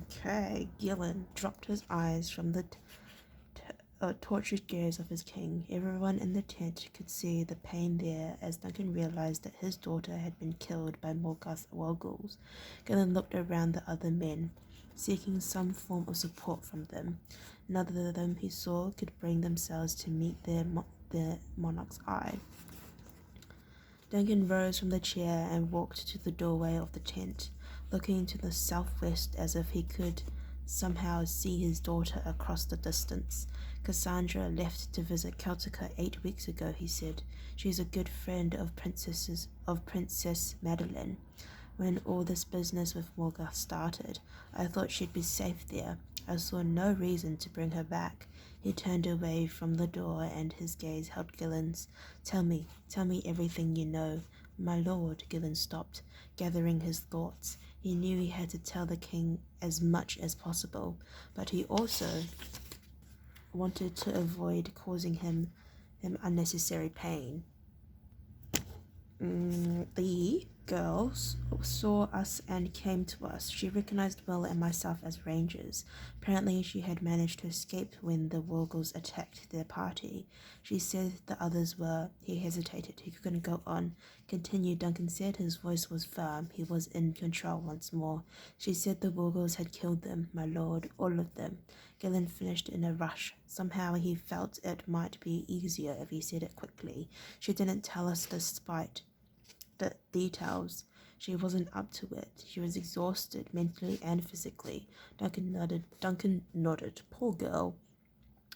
Okay, Gillen dropped his eyes from the tortured gaze of his king. Everyone in the tent could see the pain there as Duncan realized that his daughter had been killed by Morgoth's Wargulls. Gillen looked around the other men, seeking some form of support from them. None of them he saw could bring themselves to meet their monarch's eye. Duncan rose from the chair and walked to the doorway of the tent, looking to the southwest as if he could somehow see his daughter across the distance. Cassandra left to visit Celtica 8 weeks ago, he said. She's a good friend of Princess Madeline. When all this business with Morgoth started, I thought she'd be safe there. I saw no reason to bring her back. He turned away from the door and his gaze held Gillen's. Tell me everything you know. My lord, Gillen stopped, gathering his thoughts. He knew he had to tell the king as much as possible, but he also wanted to avoid causing him unnecessary pain. The girls saw us and came to us. She recognized Will and myself as rangers. Apparently, she had managed to escape when the Wargulls attacked their party. She said the others were. He hesitated. He couldn't go on. Continue, Duncan said. His voice was firm. He was in control once more. She said the Wargulls had killed them, my lord, all of them. Gillen finished in a rush. Somehow he felt it might be easier if he said it quickly. She didn't tell us despite the details. She wasn't up to it. She was exhausted mentally and physically. Duncan nodded. Poor girl.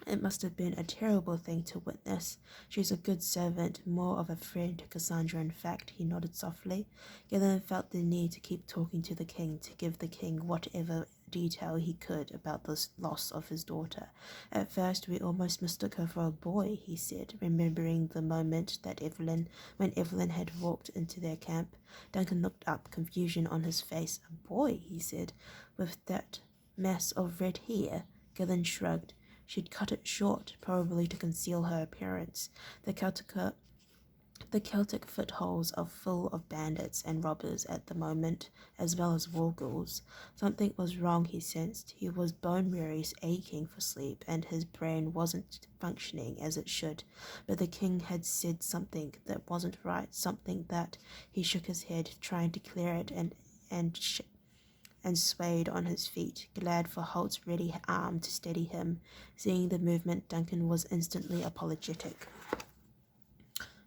It must have been a terrible thing to witness. She's a good servant, more of a friend to Cassandra, in fact, he nodded softly. Gillen felt the need to keep talking to the king, to give the king whatever detail he could about the loss of his daughter. At first we almost mistook her for a boy, he said, remembering the moment that when Evelyn had walked into their camp. Duncan looked up, confusion on his face. A boy, he said, with that mass of red hair. Gillen shrugged. She'd cut it short, probably to conceal her appearance. The Celtic footholds are full of bandits and robbers at the moment, as well as Wargulls. Something was wrong, he sensed. He was bone-weary, aching for sleep, and his brain wasn't functioning as it should. But the king had said something that wasn't right, something that he shook his head, trying to clear it, and swayed on his feet, glad for Holt's ready arm to steady him. Seeing the movement, Duncan was instantly apologetic.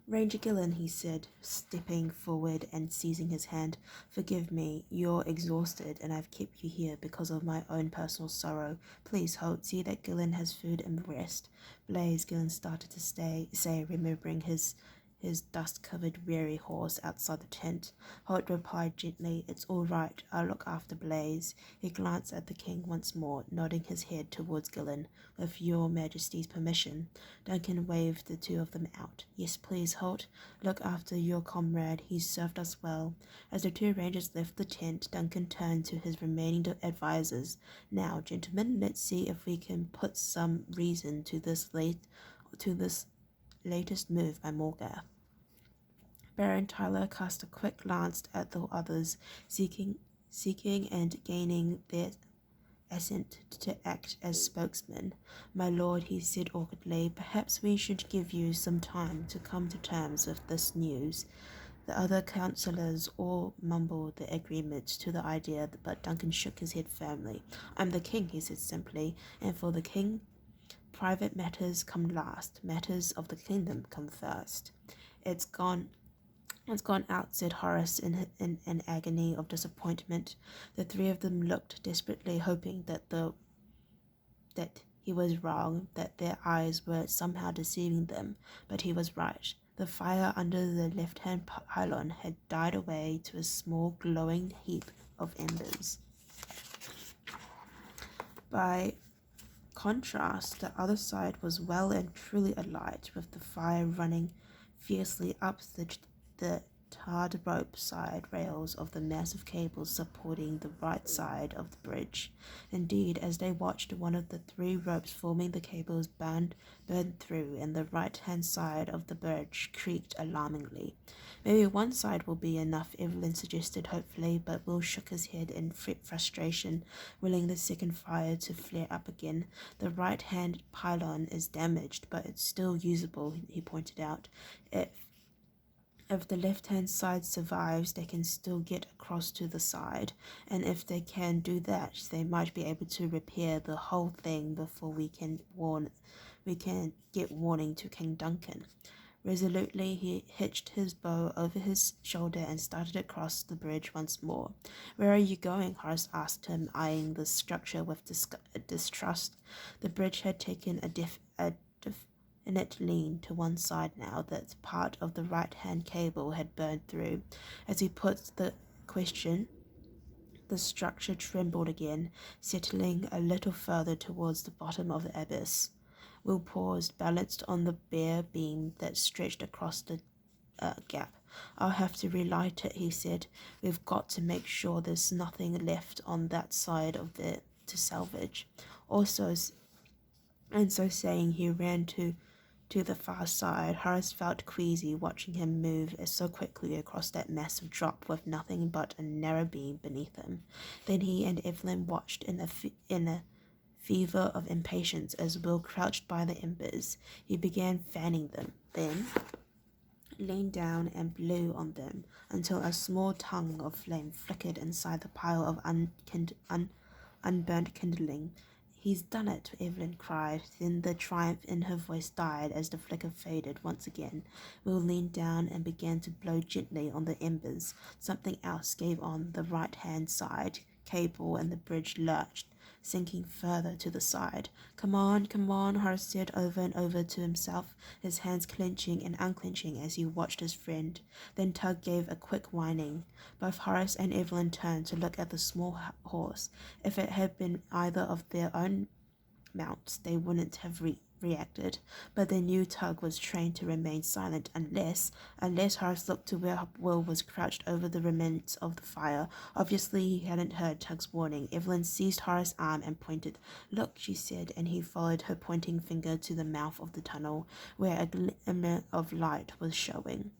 Ranger Gillen, he said, stepping forward and seizing his hand. Forgive me, you're exhausted, and I've kept you here because of my own personal sorrow. Please, Holt, see that Gillen has food and rest. Blaze, Gillen started to say, remembering his dust-covered weary horse outside the tent. Holt replied gently, It's all right, I'll look after Blaze. He glanced at the king once more, nodding his head towards Gillen. With your majesty's permission. Duncan waved the two of them out. Yes, please, Holt. Look after your comrade. He's served us well. As the two rangers left the tent, Duncan turned to his remaining advisors. Now, gentlemen, let's see if we can put some reason to this latest move by Morgoth. Baron Tyler cast a quick glance at the others, seeking and gaining their assent to act as spokesman. My lord, he said awkwardly, perhaps we should give you some time to come to terms with this news. The other councillors all mumbled the agreement to the idea, but Duncan shook his head firmly. I'm the king, he said simply, and for the king, private matters come last. Matters of the kingdom come first. It's gone out, said Horace in an agony of disappointment. The three of them looked desperately, hoping that he was wrong, that their eyes were somehow deceiving them, but he was right. The fire under the left-hand pylon had died away to a small glowing heap of embers. By contrast, the other side was well and truly alight, with the fire running fiercely up the tarred rope side rails of the massive cables supporting the right side of the bridge. Indeed, as they watched, one of the three ropes forming the cables burned through, and the right-hand side of the bridge creaked alarmingly. Maybe one side will be enough, Evelyn suggested hopefully, but Will shook his head in frustration, willing the second fire to flare up again. The right-hand pylon is damaged, but it's still usable, he pointed out. If the left-hand side survives, they can still get across to the side, and if they can do that, they might be able to repair the whole thing before we can get warning to King Duncan. Resolutely, he hitched his bow over his shoulder and started across the bridge once more. "Where are you going?" Horace asked him, eyeing the structure with distrust. The bridge had taken a definite lean to one side now that part of the right-hand cable had burned through. As he put the question, the structure trembled again, settling a little further towards the bottom of the abyss. Will paused, balanced on the bare beam that stretched across the gap. "I'll have to relight it," he said. "We've got to make sure there's nothing left on that side of it to salvage." And so saying, he ran to the far side. Horace felt queasy watching him move so quickly across that massive drop with nothing but a narrow beam beneath him. Then he and Evelyn watched in a fever of impatience as Will crouched by the embers. He began fanning them, then leaned down and blew on them until a small tongue of flame flickered inside the pile of unburnt kindling. "He's done it," Evelyn cried. Then the triumph in her voice died as the flicker faded once again. Will leaned down and began to blow gently on the embers. Something else gave on the right-hand side cable, and the bridge lurched, sinking further to the side. Come on," Horace said over and over to himself, his hands clenching and unclenching as he watched his friend. Then Tug gave a quick whining. Both Horace and Evelyn turned to look at the small horse. If it had been either of their own mounts, they wouldn't have reacted, but they knew Tug was trained to remain silent unless Horace looked to where Will was crouched over the remnants of the fire. Obviously, he hadn't heard Tug's warning. Evelyn seized Horace's arm and pointed. "Look," she said, and he followed her pointing finger to the mouth of the tunnel, where a glimmer of light was showing.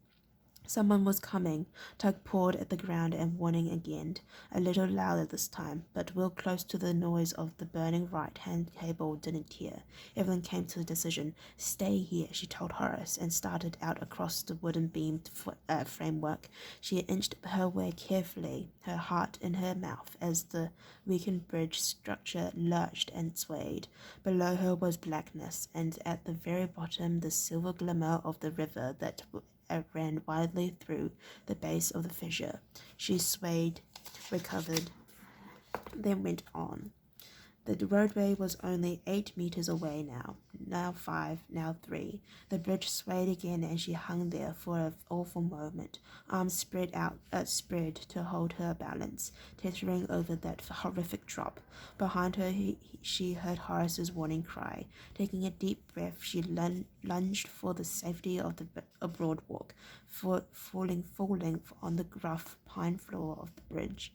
Someone was coming. Tug pawed at the ground and warning again, a little louder this time, but Will, close to the noise of the burning right-hand cable, didn't hear. Evelyn came to a decision. "Stay here," she told Horace, and started out across the wooden beamed framework. She inched her way carefully, her heart in her mouth, as the weakened bridge structure lurched and swayed. Below her was blackness, and at the very bottom the silver glimmer of the river that ran widely through the base of the fissure. She swayed, recovered, then went on. The roadway was only 8 meters away now 5, now 3. The bridge swayed again, and she hung there for an awful moment, arms spread to hold her balance, teetering over that horrific drop. Behind her, she heard Horace's warning cry. Taking a deep breath, she lunged for the safety of a broad walk, falling on the rough pine floor of the bridge.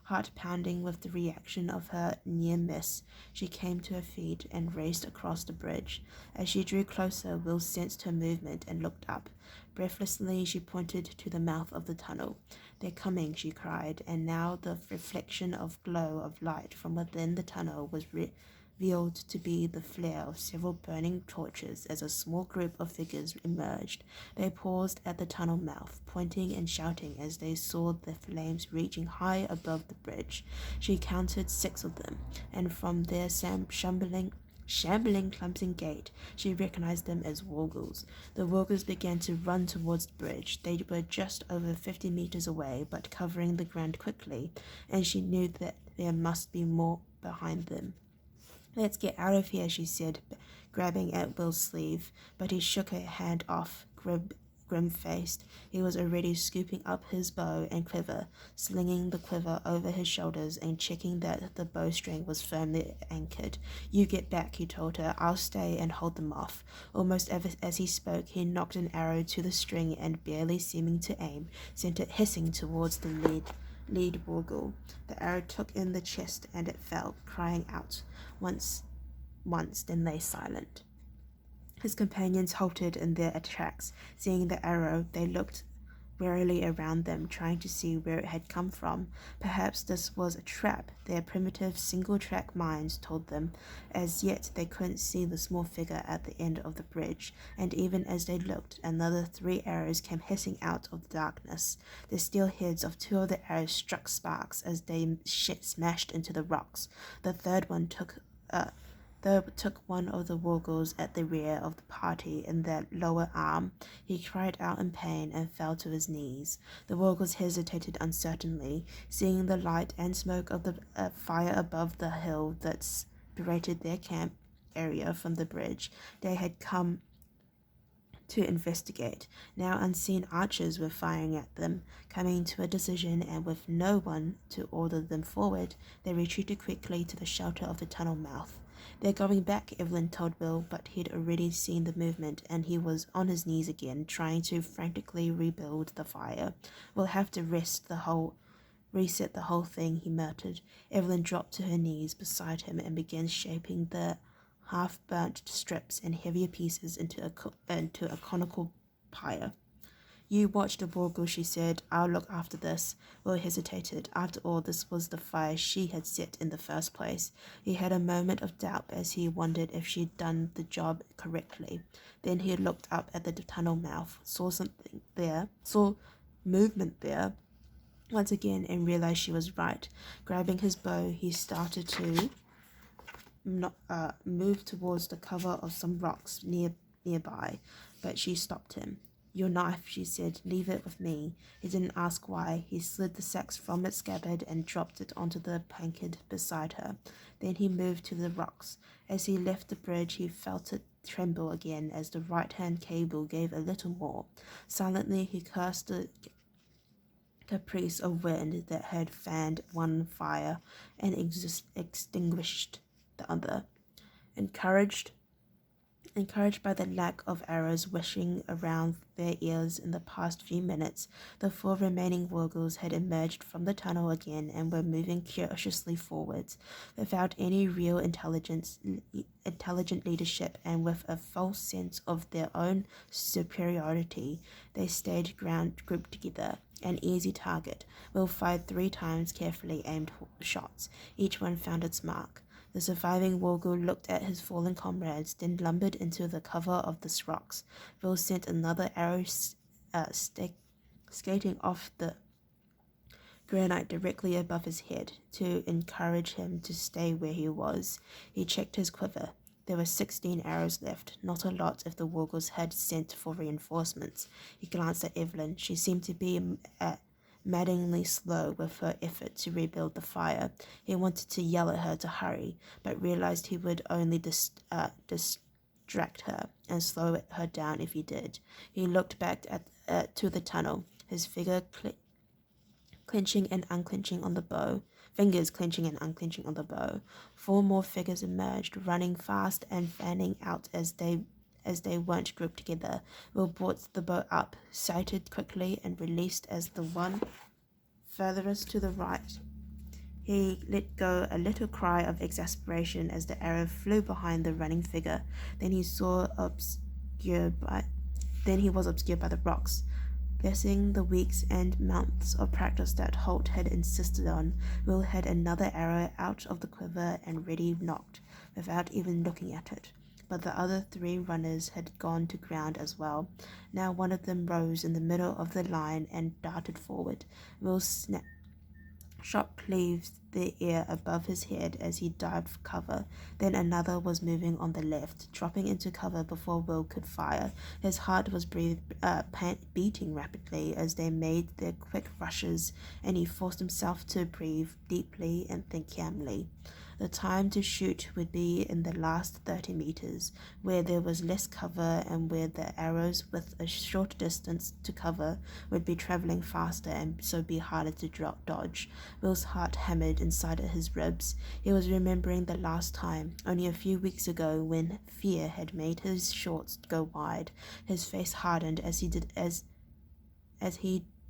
Heart pounding with the reaction of her near miss, she came to her feet and raced across the bridge. As she drew closer, Will sensed her movement and looked up. Breathlessly, she pointed to the mouth of the tunnel. "They're coming," she cried, and now the reflection of glow of light from within the tunnel was revealed to be the flare of several burning torches as a small group of figures emerged. They paused at the tunnel mouth, pointing and shouting as they saw the flames reaching high above the bridge. She counted 6 of them, and from their shambling, clumsy gait, she recognized them as Wargles. The Wargles began to run towards the bridge. They were just over 50 meters away, but covering the ground quickly, and she knew that there must be more behind them. "Let's get out of here," she said, grabbing at Will's sleeve, but he shook her hand off, grim-faced. He was already scooping up his bow and quiver, slinging the quiver over his shoulders and checking that the bowstring was firmly anchored. "You get back," he told her. "I'll stay and hold them off." Almost as he spoke, he knocked an arrow to the string and, barely seeming to aim, sent it hissing towards the lead wargle. The arrow took in the chest and it fell, crying out once, then lay silent. His companions halted in their tracks. Seeing the arrow, they looked warily around them, trying to see where it had come from. Perhaps this was a trap, their primitive single-track minds told them. As yet they couldn't see the small figure at the end of the bridge, and even as they looked, another 3 arrows came hissing out of the darkness. The steel heads of 2 of the arrows struck sparks as they smashed into the rocks. The third one took one of the wargles at the rear of the party in the lower arm. He cried out in pain and fell to his knees. The wargles hesitated uncertainly, seeing the light and smoke of the fire above the hill that separated their camp area from the bridge. They had come to investigate. Now unseen archers were firing at them. Coming to a decision, and with no one to order them forward, they retreated quickly to the shelter of the tunnel mouth. "They're going back," Evelyn told Will, but he'd already seen the movement, and he was on his knees again, trying to frantically rebuild the fire. "We'll have to reset the whole thing," he muttered. Evelyn dropped to her knees beside him and began shaping the half-burnt strips and heavier pieces into a conical pyre. "You watch the wargle," she said. "I'll look after this." Will hesitated. After all, this was the fire she had set in the first place. He had a moment of doubt as he wondered if she'd done the job correctly. Then he looked up at the tunnel mouth, saw movement there once again, and realized she was right. Grabbing his bow, he started to move towards the cover of some rocks nearby, but she stopped him. "Your knife," she said. "Leave it with me." He didn't ask why. He slid the sex from its scabbard and dropped it onto the pancake beside her. Then he moved to the rocks. As he left the bridge, he felt it tremble again as the right-hand cable gave a little more. Silently, he cursed the caprice of wind that had fanned one fire and extinguished the other. Encouraged by the lack of arrows whistling around their ears in the past few minutes, the 4 remaining wargles had emerged from the tunnel again and were moving cautiously forwards. Without any real intelligent leadership and with a false sense of their own superiority, they stayed grouped together. An easy target. Will fired 3 times carefully aimed shots. Each one found its mark. The surviving wargle looked at his fallen comrades, then lumbered into the cover of the rocks. Will sent another arrow skating off the granite directly above his head to encourage him to stay where he was. He checked his quiver. There were 16 arrows left, not a lot if the wargles had sent for reinforcements. He glanced at Evelyn. She seemed to be maddeningly slow with her effort to rebuild the fire. He wanted to yell at her to hurry, but realized he would only distract her and slow her down if he did. He looked back to the tunnel, his fingers clenching and unclenching on the bow. 4 more figures emerged, running fast and fanning out as they weren't grouped together. Will brought the bow up, sighted quickly, and released as the one furthest to the right. He let go a little cry of exasperation as the arrow flew behind the running figure. Then he was obscured by the rocks. Blessing the weeks and months of practice that Holt had insisted on, Will had another arrow out of the quiver and ready nocked, without even looking at it. But the other 3 runners had gone to ground as well. Now one of them rose in the middle of the line and darted forward. Will's shot cleaved the air above his head as he dived for cover. Then another was moving on the left, dropping into cover before Will could fire. His heart was beating rapidly as they made their quick rushes, and he forced himself to breathe deeply and think calmly. The time to shoot would be in the last 30 meters, where there was less cover and where the arrows with a short distance to cover would be traveling faster and so be harder to dodge. Will's heart hammered inside his ribs. He was remembering the last time, only a few weeks ago, when fear had made his shorts go wide. His face hardened as he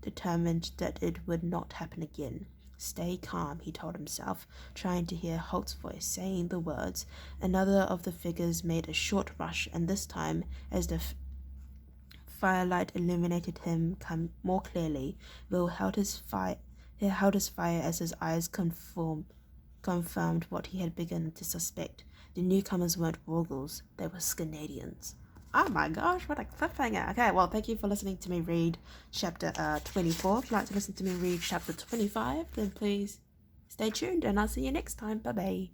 determined that it would not happen again. Stay calm, he told himself, trying to hear Holt's voice saying the words. Another of the figures made a short rush, and this time, as the firelight illuminated him more clearly, Will held his fire as his eyes confirmed what he had begun to suspect. The newcomers weren't Wargles, they were Scanadians. Oh my gosh, what a cliffhanger. Okay, well, thank you for listening to me read chapter 24. If you'd like to listen to me read chapter 25, then please stay tuned and I'll see you next time. Bye-bye.